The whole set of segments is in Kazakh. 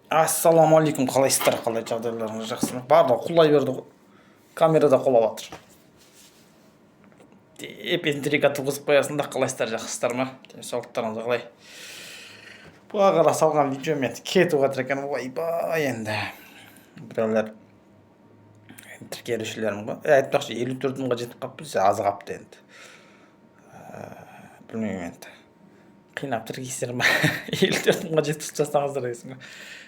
Ассалаумағалейкум, қалайсыздар, қалай жағдайларыңыз жақсы ма? Барлығы құлай берді ғой. Камерада құлап жатыр. Деп интрига туғызып қоясың да, қалайсыздар, жақсысыздар ма? Денсаулықтарыңыз қалай? Бағана салған видеомен кетіп жатыр екен, ойбай енді. Біреулер тіркелушілерім ғой. Айтпақшы 54 мыңға жетіп қалыппыз, аз қалыпты енді. Білмеймін енді. Қинап тіркейсіздер ма? 54 мыңға жетіп жасаңыздар дейсің ғой.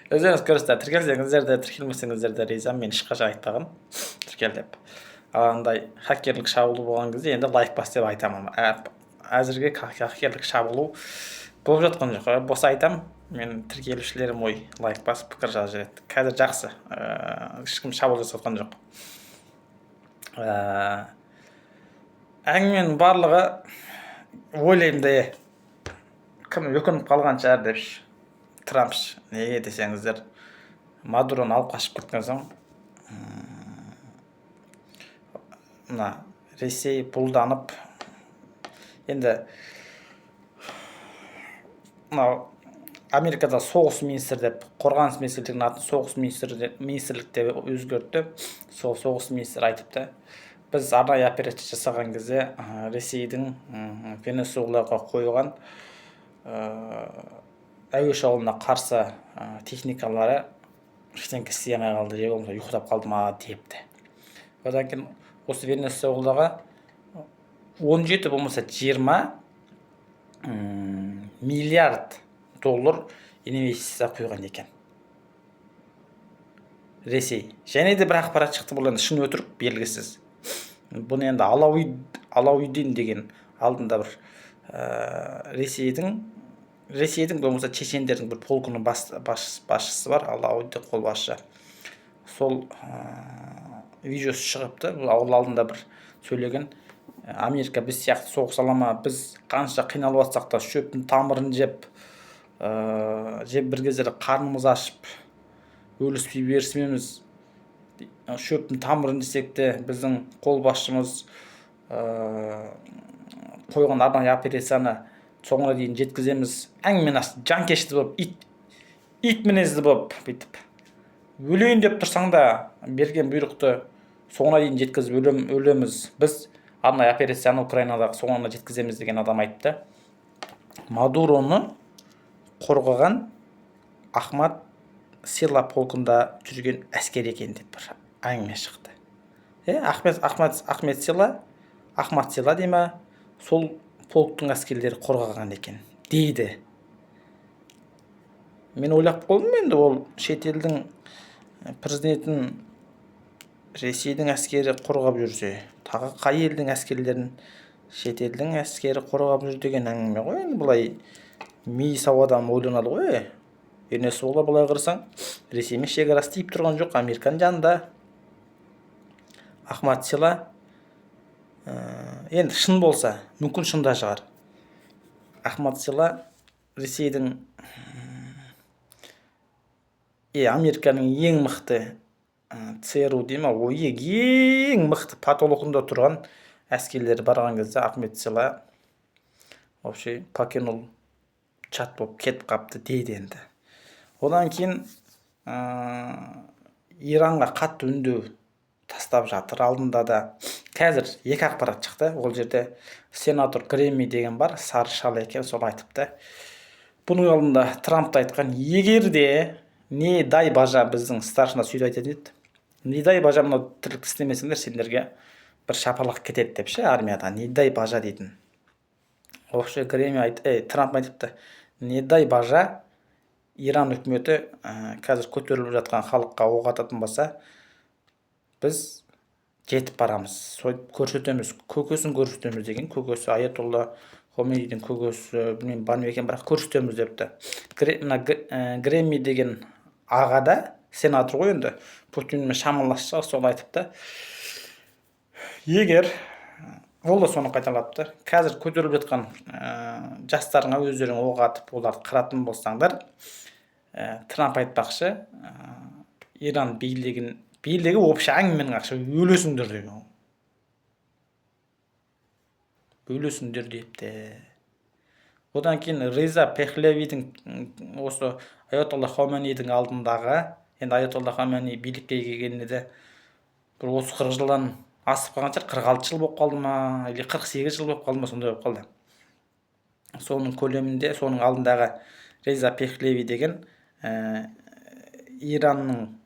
Өздеріңіз көресіздер, тіркелсеңіздер де тіркелмесеңіздер де ризамын, мен ешқашан айтпаған тіркел деп. Андай хакерлік шабуылы болған кезде енді лайк бас деп айтамын. Әзірге хакерлік шабуылы болып жатқан жоқ. Боса айтам, мен тіркелушілерім ой лайк бас пікір жазып жүреді. Қазір жақсы, ешкім шабуыл жасатқан жоқ. Әңгіменің барлығы ойлаймын да кім өкініп қалған шығар деп. Трамп неге десеңіздер, Мадуроны алып қашып кеткен соң мына Ресей бұлданып, енді мынау Америкада соғыс министр деп, қорғаныс министрлігінің атын соғыс министрлік деп өзгертті. Сол соғыс министр айтыпты, біз арнайы операция жасаған кезде Ресейдің Венесуэлаға қойған әуе шабуылына қарсы техникалары ештеңке істей алмай қалды, же болмаса ұйықтап қалды ма депті. Одан кейін осы Венесуэлаға 17 болмаса 20 миллиард доллар инвестиция құйған екен Ресей. Және де бір ақпарат шықты, бұл енді шын өтірік белгісіз. Бұны енді Алауидин деген алдында бір Ресейдің болмаса чечендердің бір полкының басшысы бар, Алауидин қолбасшы. Сол видеосы шығыпты. Ол алдында бір сөйлеген, Америка біз сияқты соғыс ала ма, біз қанша қиналып жатсақ та шөптің тамырын жеп бір кездері қарнымыз ашып өліспей берісіміз, шөптің тамырын жесек те біздің қолбасшымыз қойған арнайы операцияны соңына дейін жеткіземіз. Әңгімен асты, жанкешті болып, ит мінезді болып, бүйтіп өлейін деп тұрсаң да берген бұйрықты соңына дейін жеткізіп өлеміз. Біз арнайы операцияны Украинадағы соңына жеткіземіз деген адам айтты. Мадуроны қорғаған Ахмад Сила полкында жүрген әскер екен деп бір әңгіме шықты. Ахмад Сила деме, сол полктың әскерлері қорғаған екен дейді. Мен ойлап қалдым, енді ол шетелдің президентін Ресейдің әскері қорғап жүрсе, тағы қай елдің әскерлерін шетелдің әскері қорғап жүр деген әңгіме ғой. Енді бұлай ми сау адам ойланады ғой. Венесуэла былай қарасаң, Ресеймен шекарасы тиіп тұрған жоқ, Американың жанында. Ахмад Сила енді шын болса, мүмкін шында шығар. Ахмад Сила Ресейдің Американың ең мықты ЦРУ дейма, ең мықты потолығында тұрған әскерлері барған кезде Ахмад Сила вообще покинул чат болып кетіп қапты дейді енді. Одан кейін Иранға қатты үндеу тастап жатыр. Алдында да қазір екі ақпарат шықты. Ол жерде сенатор Грэмми деген бар, сары шал екен, сол айтыпты. Бұның алдында Трампты айтқан, егер де не дай бажа біздің старшина сөйтіп айтады еді. Не дай бажа мынау тірлік істемесіңдер, сендерге бір шапалақ кетеді деп ше, армияда не дай бажа дейтін. Вообще Трамп айтыпты, не дай бажа Иран үкіметі қазір көтеріліп жатқан халыққа оқ ататын болса, біз жетіп барамыз, көрсетеміз, көкесін көрсетеміз деген. Көкесі Аятолла Хомейнидің көкесі, білмеймін бар ма екен, бірақ көрсетеміз депті. Грэмми деген ағада сенатор ғой, енді Путинмен шамаласса, сол айтыпты. Егер ол да соны қайталапты, қазір көтеріліп жатқан жастарыңа өздерің оқ атып оларды қыратын болсаңдар, Трамп айтпақшы, Иран билігі общий әңгіменің ақшы өлесіңдер деген. Өлесіңдер депті. Одан кейін Риза Пехлевидің осы Аятолла Хоменейдің алдындағы, енді Аятолла Хоменей билікке келгенде де бір 30-40 жылдан асып қалған шығар, 46 жыл болып қалды ма, или 48 жыл болып қалды ма, сондай болып қалды. Соның көлемінде, соның алдындағы Риза Пехлеви деген Иранның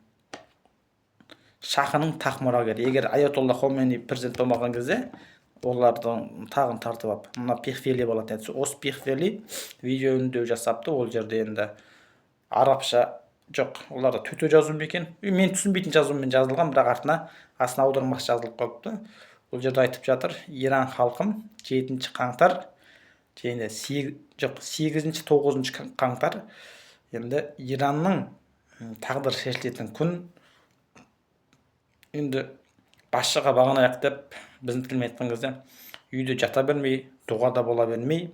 шахының тақ мұрагері. Егер Аятолла Хоменей президент болмаған кезде олардың тағын тартып алып, мына Пехлеви болатын еді. Осы Пехлеви видео үндеу жасапты. Ол жерде енді арабша жоқ, оларда төте жазу ма екен, мен түсінбейтін жазумен жазылған, бірақ астына аудармасы жазылып қалыпты. Ол жерде айтып жатыр: Иран халқым 7 қаңтар және 8-9 қаңтар енді Иранның тағдыры шешілетін күн. Енді басшыға бағынайық деп, біздің тілмен айтқан кезде, үйде жата бермей, дұғада бола бермей,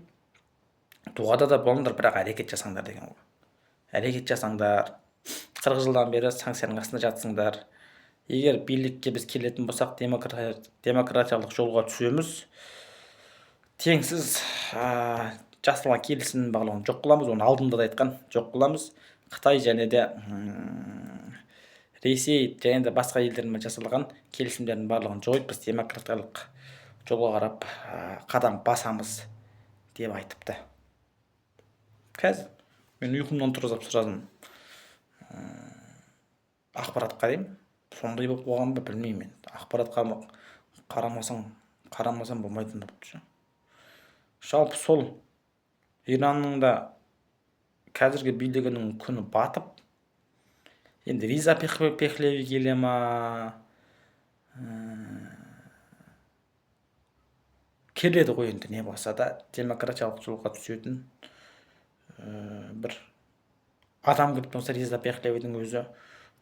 дұғада да болыңдар, бірақ әрекет жасаңдар деген ғой. Әрекет жасаңдар. 40 жылдан бері санкцияның астында жатсыңдар. Егер билікке біз келетін болсақ, демократиялық жолға түсеміз, теңсіз жасалған келісім бағлауын жоқ қыламыз. Оны алдында да айтқан, жоқ қыламыз. Қытай және де Ресей және де басқа елдермен жасалған келісімдердің барлығын жойып, біз демократиялық жолға қарап қадам басамыз деп айтыпты. Қазір мен ұйқымнан тұрып сұрадым, ақпарат қараймын, сондай болып болған ба білмеймін. Ақпаратқа қарамасам болмайтын болып тұр. Жалпы сол Иранның да қазіргі билігінің күні батып, енді Риза Пехлеви келе ма, келеді ғой. Енді не болса да демократиялық жолға түсетін бір адам келіп болса, Риза Пехлевидің өзі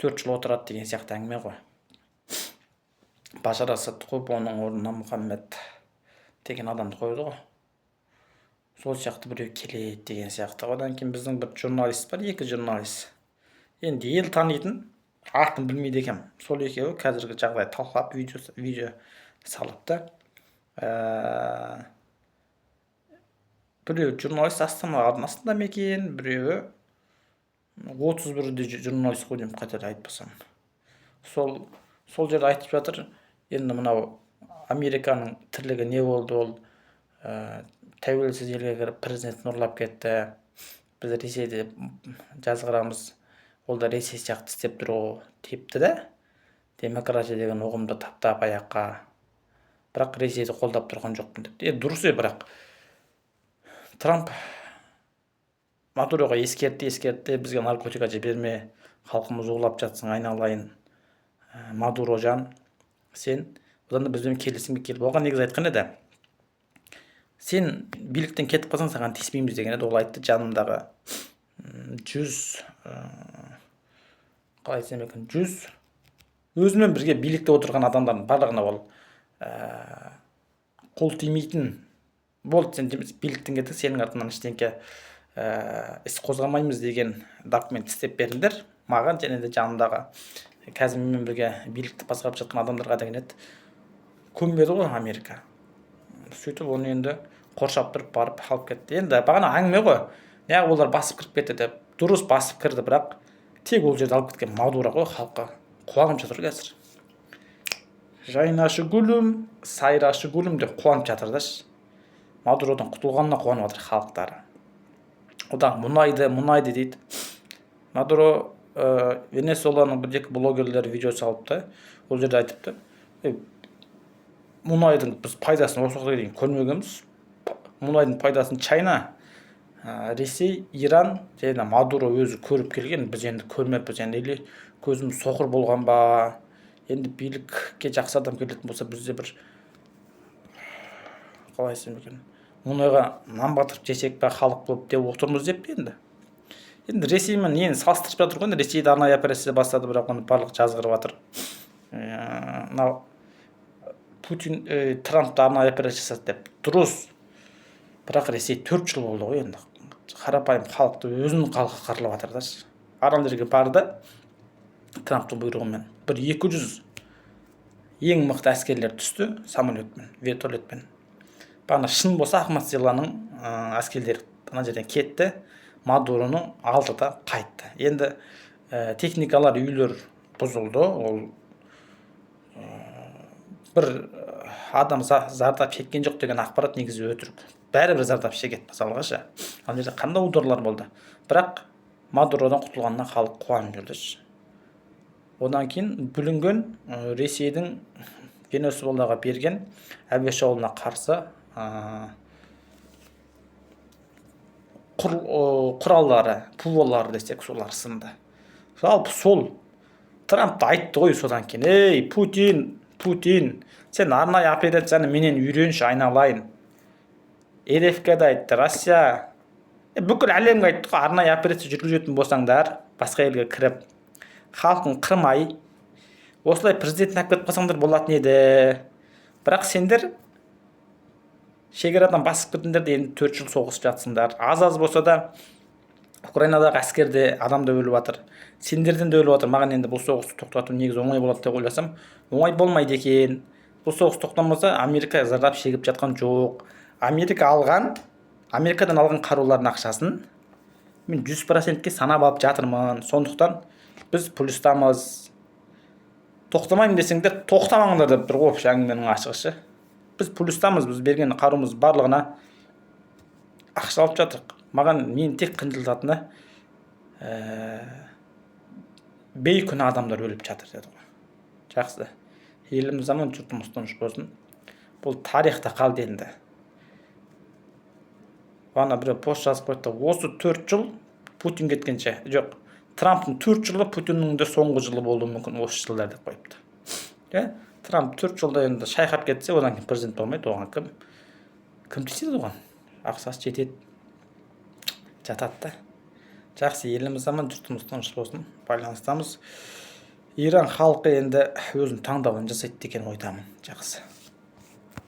4 жыл отырады деген сияқты әңгіме ғой. Башар Асад қойып, оның орнына Мұхаммед деген адамды қойды ғой. Сол сияқты біреу келеді деген сияқты. Одан кейін біздің бір журналист бар, 2 журналист. Енді ел танитын, атын білмейді екен. Сол екеуі қазіргі жағдай талқылап видео салыпты. Біреу журналист Астана арнасында ма екен, біреуі 31-де журналист қой деймін, қайтада айтпасам. Сол жерде айтып жатыр, енді мынау Американың тірлігі не болды, ол тәуелсіз елге кіріп президентін ұрлап кетті. Біз Ресейде жазғырамыз, ол да Ресей сияқты істеп тұр ғой, тепті да. Демократия деген ұғымды таптап аяққа, бірақ Ресейді қолдап тұрған жоқпын депті. Дұрыс, бірақ Трамп Мадуроға ескертті, бізге наркотика жіберме, халқымыз улап жатсың, айналайын, Мадуро жан, сен одан да бізбен келісімге келіп, оған негіз айтқан еді, сен биліктен кетіп қалсаң, саған тиіспейміз деген еді. Ол айтты, жанымдағы 100 қалай айтсам екен, 100 өзімен бірге билікте отырған адамдардың барлығына ол қол тимейтін болды. Сен биліктен кетті, сенің артынан ештеңке іс қозғамаймыз деген документ істеп беріңдер маған, және де жанымдағы қазір менімен бірге билікті басқарып жатқан адамдарға деген еді. Көнбеді ғой Америка. Сөйтіп оны енді қоршап тұрып барып алып кетті. Енді бағана әңгіме ғой, олар басып кіріп кетті деп. Дұрыс, басып кірді, бірақ тек ол жерді алып кеткен Мадуро ғой. Халыққа қуанып жатыр қазір. Жайнашы гүлім, сайрашы гүлім деп қуанып жатыр да. Мадуродан құтылғанына қуанып жатыр халықтары. Одан мұнайды дейді. Мадуро Венесуэланың бір блогерлері видео салыпты. Ол жерде айтыпты, мұнайдың біз пайдасын осы уақытқа дейін көрмегенбіз. Мұнайдың пайдасын Чайна, Ресей, Иран және Мадуро өзі көріп келген. Біз енді көрмеппіз, енді көзіміз соқыр болған ба, енді билікке жақсы адам келетін болса, бізде бір қалай айтсам екен, мұнайға нан батырып жесек па, халық болып деп отырмыз деп. Енді Ресеймен нені салыстырып жатыр ғой. Ресейде арнайы операция бастады, бірақ оны барлық жазғырып жатыр. Мынау Путин Трампты арнайы операция жасады деп. Дұрыс, бірақ Ресей 4 жыл болды ғой. Енді қарапайым халықты өзінің халқы қырылып жатыр да. Арал жерге барды Трамптың бұйрығымен. Бір 200 ең мықты әскерлер түсті самолетпен, вертолетпен. Бағана шын болса Ахмад Силаның әскерлері ана жерден кетті, Мадуроның алдыда қайтты. Енді техникалар, үйлер бұзылды. Ол бір адам зардап шеккен жоқ деген ақпарат негізі өтірік. Бәрібір зардап шегеді, мысалға ше. Ана жерде қандай ударлар болды. Бірақ Мадуродан құтылғанына халық қуанып жүрді. Одан кейін бүлінген Ресейдің Венесуэлаға берген әуе шабуылына қарсы құралдары, ПВО-лары десек, солар сынды. Жалпы сол Трамп айтты ғой содан кейін: ей, Путин, сен арнайы операцияны менен үйренші, айналайын. РФ-ке да айтты, Россия, бүкіл әлемге айтты ғой, арнайы операция жүргізетін болсаңдар, басқа елге кіріп, халқын қырмай, осылай президентін алып кетіп қалсаңдар болатын еді. Бірақ сендер шекарадан басып кетіңдер де енді 4 жыл соғысып жатсыңдар. Аз болса да Украинадағы әскерде адам да өліп жатыр. Сендерден де өліп жатыр. Маған енді бұл соғысты тоқтату негізі оңай болады деп ойласам, оңай болмайды екен. Бұл соғыс тоқтамаса, Америка зардап шегіп жатқан жоқ. Америкадан алған қарулардың ақшасын мен 100%-ке санап алып жатырмын. Сондықтан біз плюстамыз. Тоқтамайын десеңдер, тоқтамаңдар деп бір қоп әңгіменің ашығышы. Біз плюстамыз, біз берген қаруымыз барлығына ақша алып жатырық. Мен тек қынжылтатыны бейкүнә адамдар өліп жатыр деді ғой. Жақсы. Еліміз аман, жұртымыз тыныш болсын. Бұл тарихта қалды енді. Бана біреу пост жазып қойды. Осы 4 жыл Путин кеткенше, жоқ, Трамптың 4 жылы, Путиннің де соңғы жылы болуы мүмкін осы жылдар деп қойыпты. Трамп 4 жылда енді шайқап кетсе, одан кейін президент болмайды. Оған кім тиіседі оған? Ақсасы жетеді, жатады. Жақсы, еліміз аман, жұртымыз тыныш болсын. Байланыстамыз. Иран халқы енді өзінің таңдауын жасайды деген ойдамын. Жақсы.